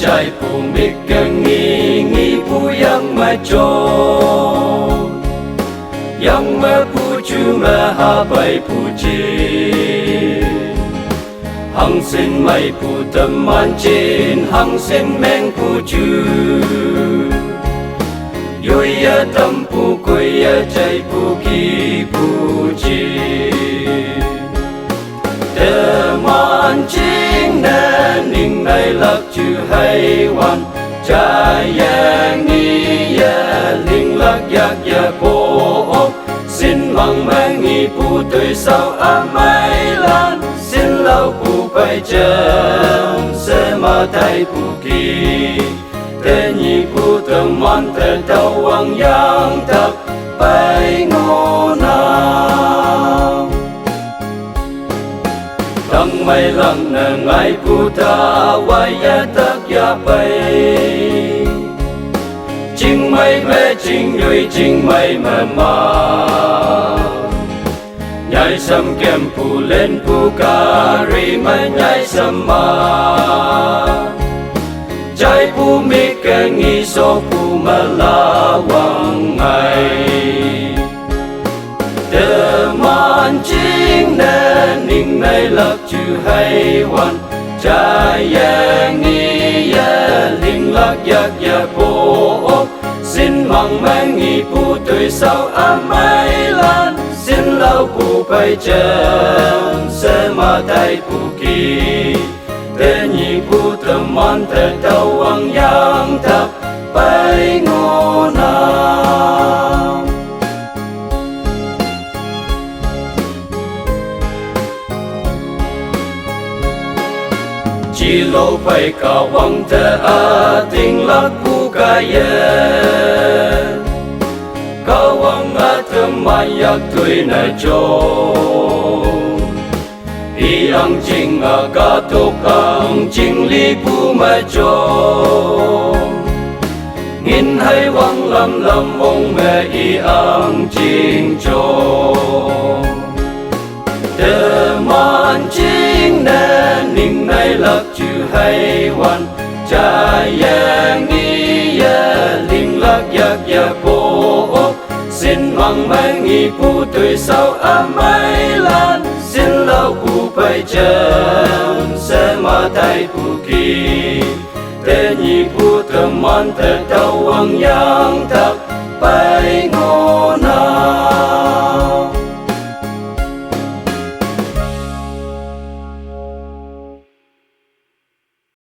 chạy phù mít càng nghi phù yang mà cho yang mà phù chú mà ha bay phù chi hằng sinh mày phù tâm man trên hằng sinh men phù chú yoi ya tâm phù quay ya chạy phù kỳ phù chi man chính nên ninh này lạc chữ hay hoàn cha ya nghi ya linh lạc yak ya cô xin mong mang nghi phù tuổi sau mai lan xin lâu phù phải chân sẽ mà thay phù kỳ thế nhị phù tâm man thế tàu hoàng yang thật phải ngô nào tăng mây lăng nè ngài phù ta vay ya tất ya bay chính mây mê chính nhụy chính mây mà nhai sâm kem phù lên phù cà ri mà nhai sâm mà trái phù mi kê nghi số phù mà la hoàng ngày tờ man chính nên ninh này lạc chữ hay hoàn cha ya nghi ya linh lạc yak ya cô xin mong mang nghi phù tuổi sau mai lan xin lâu phù phải chân sẽ mà thay phù kỳ thế nhị phù tâm man thế tàu hoàng yang thật phải ngô nào chỉ lâu phải cả hoàng thế tình lạc phù ca ye cả hoàng thơm mai yak tuổi này cho ý ang chính cả tục ang chính lý phù mà cho nghìn hay hoàng lâm ông mẹ ý ang chính cho tờ man chính nên ninh này lạc chữ hay hoàn cha ya nghi ya linh lạc yak ya cô xin mong mang nghi phù tuổi sau mai lan xin lâu phù phải chân sẽ mà thay phù kỳ thế nhị phù tâm man thế tàu hoàng yang thật